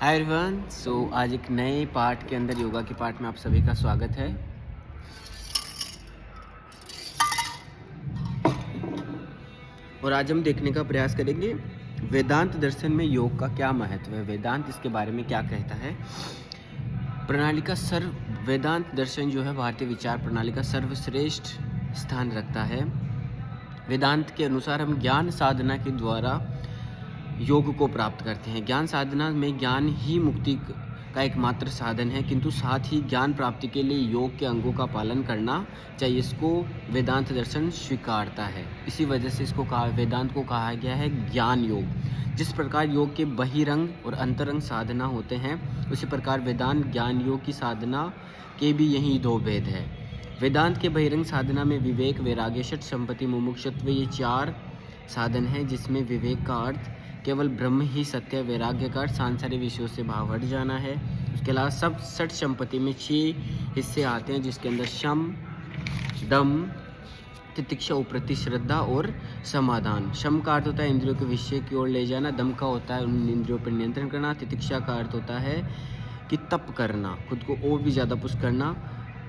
Hi everyone. आज एक नए पार्ट के अंदर योगा के पार्ट में आप सभी का स्वागत है। और आज हम देखने का प्रयास करेंगे वेदांत दर्शन में योग का क्या महत्व है, वेदांत इसके बारे में क्या कहता है। प्रणाली का वेदांत दर्शन जो है भारतीय विचार प्रणाली का सर्वश्रेष्ठ स्थान रखता है। वेदांत के अनुसार हम ज्ञान साधना के द्वारा योग को प्राप्त करते हैं। ज्ञान साधना में ज्ञान ही मुक्ति का एकमात्र साधन है, किंतु साथ ही ज्ञान प्राप्ति के लिए योग के अंगों का पालन करना चाहिए। इसको वेदांत दर्शन स्वीकारता है। इसी वजह से वेदांत को कहा गया है ज्ञान योग। जिस प्रकार योग के बहिरंग और अंतरंग साधना होते हैं, उसी प्रकार वेदांत ज्ञान योग की साधना के भी यही दो भेद है। वेदांत के बहिरंग साधना में विवेक, वैराग्य, षट संपत्ति, मुमुक्षुत्व ये चार साधन हैं, जिसमें विवेक का अर्थ केवल ब्रह्म ही सत्य, वैराग्य का सांसारिक विषयों से भाव हट जाना है। उसके अलावा सब षट संपत्ति में 6 हिस्से आते हैं, जिसके अंदर शम, दम, तितिक्षा, उपरति, श्रद्धा और समाधान। शम का अर्थ होता है इंद्रियों के विषय की ओर ले जाना, दम का होता है उन इंद्रियों पर नियंत्रण करना, तितिक्षा का अर्थ होता है कि तप करना, खुद को और भी ज़्यादा पुश करना,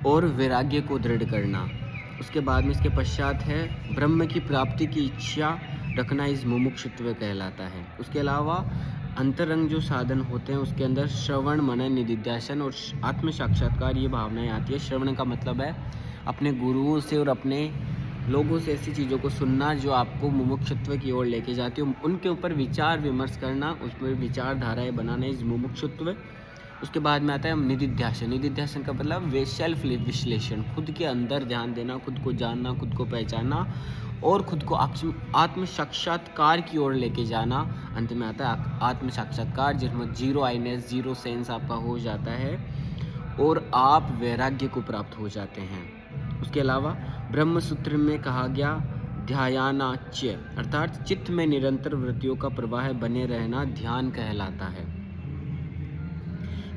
और वैराग्य को दृढ़ करना। उसके बाद में इसके पश्चात है ब्रह्म की प्राप्ति की इच्छा रखना, इस मुमुक्षुत्व कहलाता है। उसके अलावा अंतरंग जो साधन होते हैं, उसके अंदर श्रवण, मनन, निधिध्यासन और आत्म साक्षात्कार ये भावनाएं आती है। श्रवण का मतलब है अपने गुरुओं से और अपने लोगों से ऐसी चीज़ों को सुनना जो आपको मुमुक्षुत्व की ओर लेके जाती हो, उनके ऊपर विचार विमर्श करना, उसमें विचारधाराएं बनाना, इस मुमुक्षुत्व। उसके बाद में आता है निधिध्यासन। निधिध्यासन का मतलब वे सेल्फ विश्लेषण, खुद के अंदर ध्यान देना, खुद को जानना, खुद को पहचानना और खुद को आत्म साक्षात्कार की ओर लेके जाना। अंत में आता है आत्म साक्षात्कार, जिसमें जीरो आईनेस, जीरो सेंस आपका हो जाता है और आप वैराग्य को प्राप्त हो जाते हैं। उसके अलावा ब्रह्म सूत्र में कहा गया ध्यानाच्य, अर्थात चित्त में निरंतर वृत्तियों का प्रवाह बने रहना ध्यान कहलाता है।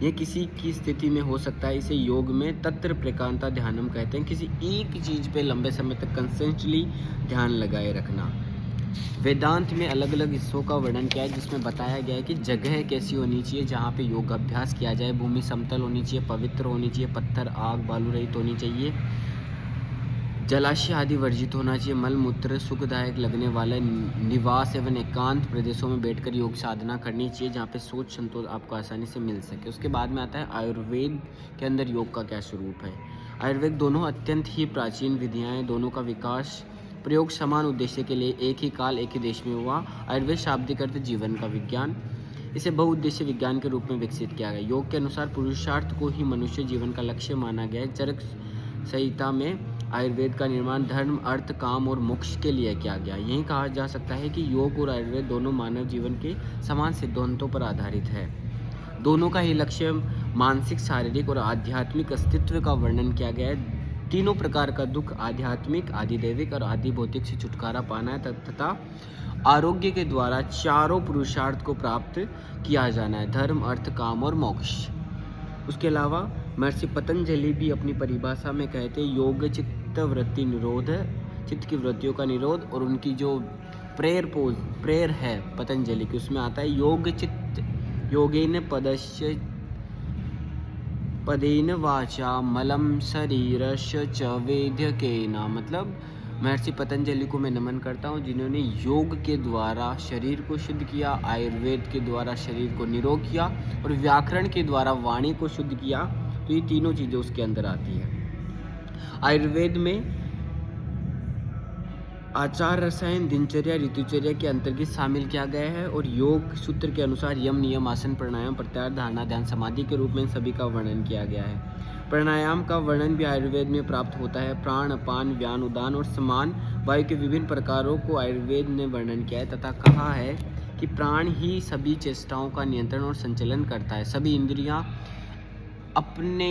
यह किसी की स्थिति में हो सकता है। इसे योग में तत्र प्रकांता ध्यानम कहते हैं। किसी एक चीज़ पे लंबे समय तक कंसिस्टेंटली ध्यान लगाए रखना। वेदांत में अलग अलग हिस्सों का वर्णन किया है, जिसमें बताया गया है कि जगह कैसी होनी चाहिए जहाँ पे योग अभ्यास किया जाए। भूमि समतल होनी चाहिए, पवित्र होनी चाहिए, पत्थर, आग, बालू रहित होनी चाहिए, जलाशय आदि वर्जित होना चाहिए, मल मूत्र सुखदायक लगने वाले निवास एवं एकांत प्रदेशों में बैठकर योग साधना करनी चाहिए, जहाँ पे सोच संतोष आपको आसानी से मिल सके। उसके बाद में आता है आयुर्वेद के अंदर योग का क्या स्वरूप है। आयुर्वेद दोनों अत्यंत ही प्राचीन विधियाँ हैं। दोनों का विकास प्रयोग समान उद्देश्य के लिए एक ही काल एक ही देश में हुआ। आयुर्वेद शाब्दिक अर्थ जीवन का विज्ञान, इसे बहुउद्देश्य विज्ञान के रूप में विकसित किया गया। योग के अनुसार पुरुषार्थ को ही मनुष्य जीवन का लक्ष्य माना गया है। चरक संहिता में आयुर्वेद का निर्माण धर्म, अर्थ, काम और मोक्ष के लिए किया गया। यही कहा जा सकता है कि योग और आयुर्वेद दोनों मानव जीवन के समान सिद्धांतों पर आधारित है। दोनों का ही लक्ष्य मानसिक, शारीरिक और आध्यात्मिक अस्तित्व का वर्णन किया गया है। तीनों प्रकार का दुख, आध्यात्मिक, आदिदैविक और आदि भौतिक से छुटकारा पाना है तथा आरोग्य के द्वारा चारों पुरुषार्थ को प्राप्त किया जाना है, धर्म, अर्थ, काम और मोक्ष। उसके अलावा महर्षि पतंजलि भी अपनी परिभाषा में कहते हैं योग चित्त वृत्ति निरोध है, चित्त की वृत्तियों का निरोध। और उनकी जो प्रेयर है पतंजलि की, उसमें आता है योग चित्त योगेन पदस्य पदेन वाचा मलम शरीरस्य च वेद्यकेना। मतलब महर्षि पतंजलि को मैं नमन करता हूँ, जिन्होंने योग के द्वारा शरीर को शुद्ध किया, आयुर्वेद के द्वारा शरीर को निरोग किया और व्याकरण के द्वारा वाणी को शुद्ध किया। तो ये तीनों चीज़ें उसके अंदर आती है। आयुर्वेद में आचार, रसायन, दिनचर्या, ऋतुचर्या के अंतर्गत शामिल किया गया है। और योग सूत्र के अनुसार यम, नियम, आसन, प्राणायाम, प्रत्याहार, धारणा, ध्यान, समाधि के रूप में सभी का वर्णन किया गया है। प्राणायाम का वर्णन भी आयुर्वेद में प्राप्त होता है। प्राण, अपान, व्यान, उदान और समान वायु के विभिन्न प्रकारों को आयुर्वेद ने वर्णन किया है तथा कहा है कि प्राण ही सभी चेष्टाओं का नियंत्रण और संचालन करता है। सभी इंद्रियां अपने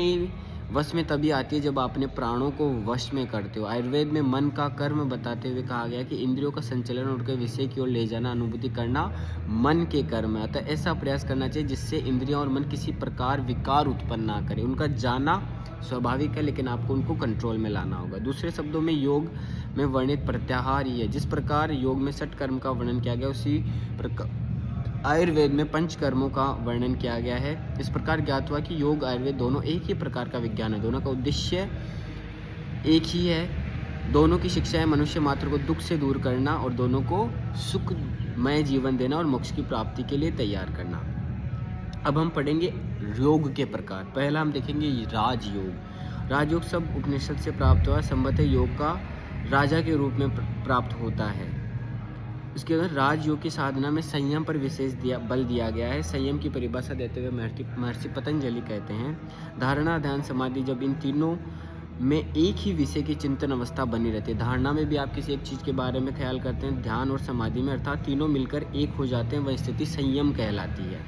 वश में तभी आती है जब आप अपने प्राणों को वश में करते हो। आयुर्वेद में मन का कर्म बताते हुए कहा गया कि इंद्रियों का संचालन और उनके विषय की ओर ले जाना, अनुभूति करना मन के कर्म है। अतः ऐसा प्रयास करना चाहिए जिससे इंद्रियां और मन किसी प्रकार विकार उत्पन्न ना करे। उनका जाना स्वाभाविक है, लेकिन आपको उनको कंट्रोल में लाना होगा। दूसरे शब्दों में योग में वर्णित प्रत्याहार ही है। जिस प्रकार योग में षट कर्म का वर्णन किया गया, उसी प्रकार आयुर्वेद में पंचकर्मों का वर्णन किया गया है। इस प्रकार ज्ञात हुआ कि योग आयुर्वेद दोनों एक ही प्रकार का विज्ञान है, दोनों का उद्देश्य एक ही है। दोनों की शिक्षा है मनुष्य मात्र को दुख से दूर करना और दोनों को सुखमय जीवन देना और मोक्ष की प्राप्ति के लिए तैयार करना। अब हम पढ़ेंगे योग के प्रकार। पहला हम देखेंगे राजयोग। राजयोग सब उपनिषद से प्राप्त हुआ, संभवतः योग का राजा के रूप में प्राप्त होता है। इसके अंदर राजयोग की साधना में संयम पर विशेष बल दिया गया है। संयम की परिभाषा देते हुए महर्षि पतंजलि कहते हैं, धारणा, ध्यान, समाधि, जब इन तीनों में एक ही विषय की चिंतन अवस्था बनी रहती है। धारणा में भी आप किसी एक चीज़ के बारे में ख्याल करते हैं, ध्यान और समाधि में अर्थात तीनों मिलकर एक हो जाते हैं, वह स्थिति संयम कहलाती है।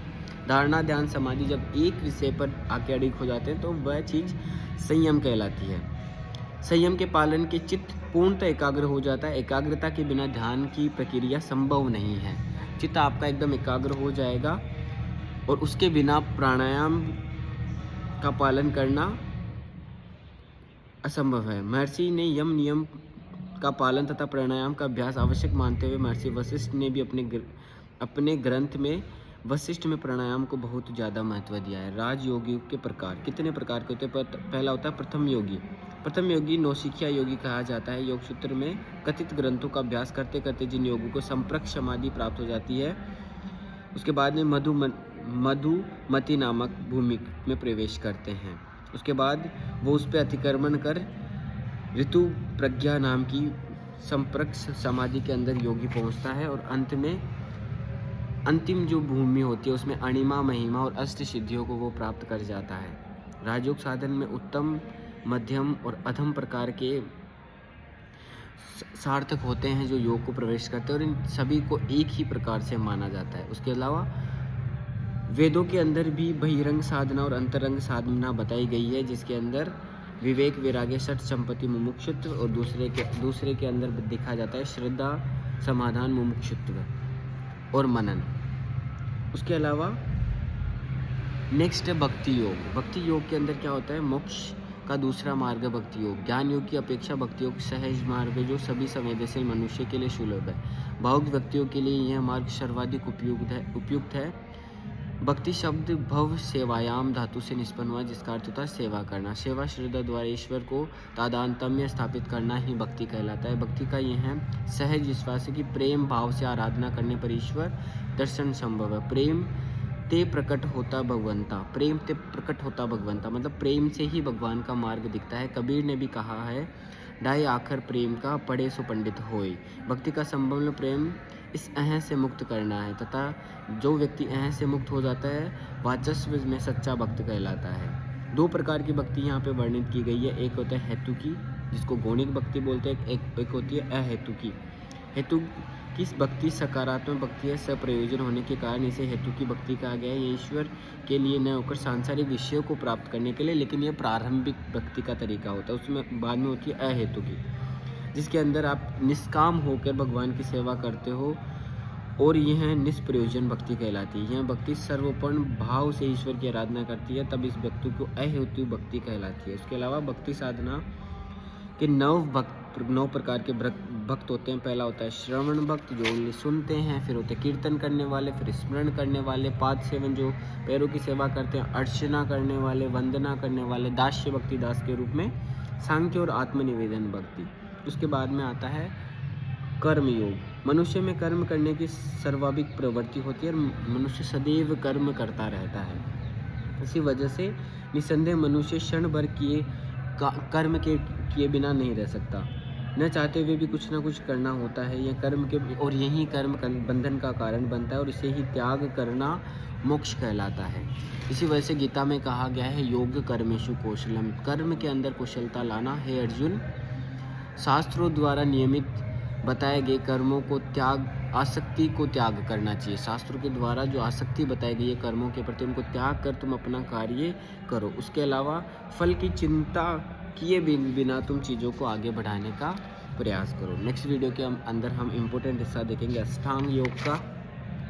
धारणा, ध्यान, समाधि जब एक विषय पर आके अडिग हो जाते हैं तो वह चीज़ संयम कहलाती है। संयम के पालन के चित्त पूर्णतः एकाग्र हो जाता है। एकाग्रता के बिना ध्यान की प्रक्रिया संभव नहीं है। चित्त आपका एकदम एकाग्र हो जाएगा और उसके बिना प्राणायाम का पालन करना असंभव है। महर्षि ने यम नियम का पालन तथा प्राणायाम का अभ्यास आवश्यक मानते हुए महर्षि वशिष्ठ ने भी अपने ग्रंथ में वशिष्ठ में प्राणायाम को बहुत ज़्यादा महत्व दिया है। राजयोगी के प्रकार कितने प्रकार के होते हैं? पहला होता है प्रथम योगी। प्रथम योगी नौसिखिया योगी कहा जाता है। योग सूत्र में कथित ग्रंथों का अभ्यास करते करते जिन योगों को संप्रक समाधि प्राप्त हो जाती है, उसके बाद में मधुमति नामक भूमि में प्रवेश करते हैं। उसके बाद वो उस पर अतिक्रमण कर ऋतु प्रज्ञा नाम की संप्रक समाधि के अंदर योगी पहुंचता है और अंत में अंतिम जो भूमि होती है उसमें अणिमा, महिमा और अष्ट सिद्धियों को वो प्राप्त कर जाता है। राजयोग साधन में उत्तम, मध्यम और अधम प्रकार के सार्थक होते हैं जो योग को प्रवेश करते हैं और इन सभी को एक ही प्रकार से माना जाता है। उसके अलावा वेदों के अंदर भी बहिरंग साधना और अंतरंग साधना बताई गई है, जिसके अंदर विवेक, वैराग्य, षट संपत्ति, मुमुक्षुत्व और दूसरे के अंदर देखा जाता है श्रद्धा, समाधान, मुमुक्षुत्व और मनन। उसके अलावा नेक्स्ट है भक्ति योग। भक्ति योग के अंदर क्या होता है? मोक्ष का दूसरा मार्ग भक्ति योग। ज्ञान योग की अपेक्षा भक्ति योग सहज मार्ग है जो सभी संवेदनशील मनुष्य के लिए सुलभ है। भावुक व्यक्तियों के लिए यह मार्ग सर्वाधिक उपयुक्त है। भक्ति शब्द भव सेवायाम धातु से निष्पन्न हुआ, जिसका अर्थ होता है सेवा करना। सेवा श्रद्धा द्वारा ईश्वर को तादात्म्य स्थापित करना ही भक्ति कहलाता है। भक्ति का यह सहज विश्वास है कि प्रेम भाव से आराधना करने पर ईश्वर दर्शन संभव है। प्रेम ते प्रकट होता भगवंता, मतलब प्रेम से ही भगवान का मार्ग दिखता है। कबीर ने भी कहा है, ढाई आखर प्रेम का पढ़े सो पंडित होय। भक्ति का संबंध प्रेम इस अहं से मुक्त करना है तथा जो व्यक्ति अहं से मुक्त हो जाता है वाचस्व में सच्चा भक्त कहलाता है। दो प्रकार की भक्ति यहाँ पे वर्णित की गई है। एक होता है हेतु की, जिसको गौणिक भक्ति बोलते हैं। एक होती है अहेतु की। हेतु की भक्ति सकारात्मक भक्ति है। सप्रयोजन होने के कारण इसे हेतु की भक्ति कहा गया है। ये ईश्वर के लिए न होकर सांसारिक विषयों को प्राप्त करने के लिए, लेकिन यह प्रारंभिक भक्ति का तरीका होता है। उसमें बाद में होती है अहेतु की, जिसके अंदर आप निष्काम होकर भगवान की सेवा करते हो और यह निष्प्रयोजन भक्ति कहलाती है। यह भक्ति सर्वोपर्ण भाव से ईश्वर की आराधना करती है, तब इस भक्ति को अहेतु भक्ति कहलाती है। उसके अलावा भक्ति साधना के 9 प्रकार के भक्त होते हैं। पहला होता है श्रवण भक्त, जो सुनते हैं। फिर होते कीर्तन करने वाले, फिर स्मरण करने वाले, पाद सेवन जो पैरों की सेवा करते हैं, अर्चना करने वाले, वंदना करने वाले, दास्य भक्ति दास के रूप में, सांख्य और आत्मनिवेदन भक्ति। उसके बाद में आता है कर्म योग। मनुष्य में कर्म करने की सर्वाधिक प्रवृत्ति होती है और मनुष्य सदैव कर्म करता रहता है। इसी वजह से निसंदेह मनुष्य क्षण भर कर्म किए बिना नहीं रह सकता। न चाहते हुए भी कुछ ना कुछ करना होता है। यह कर्म के और यही कर्म बंधन का कारण बनता है और इसे ही त्याग करना मोक्ष कहलाता है। इसी वजह से गीता में कहा गया है, योग कर्मेषु कौशलम, कर्म के अंदर कुशलता लाना। हे अर्जुन, शास्त्रों द्वारा नियमित बताए गए कर्मों को आसक्ति को त्याग करना चाहिए। शास्त्रों के द्वारा जो आसक्ति बताई गई है कर्मों के प्रति, उनको त्याग कर तुम अपना कार्य करो। उसके अलावा फल की चिंता किए बिना तुम चीज़ों को आगे बढ़ाने का प्रयास करो। नेक्स्ट वीडियो के अंदर हम इम्पोर्टेंट हिस्सा देखेंगे अष्टांग योग का।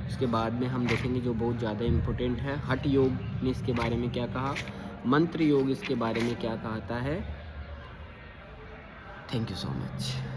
उसके बाद में हम देखेंगे जो बहुत ज़्यादा इम्पोर्टेंट है, हठ योग ने इसके बारे में क्या कहा, मंत्र योग इसके बारे में क्या कहता है। Thank you so much.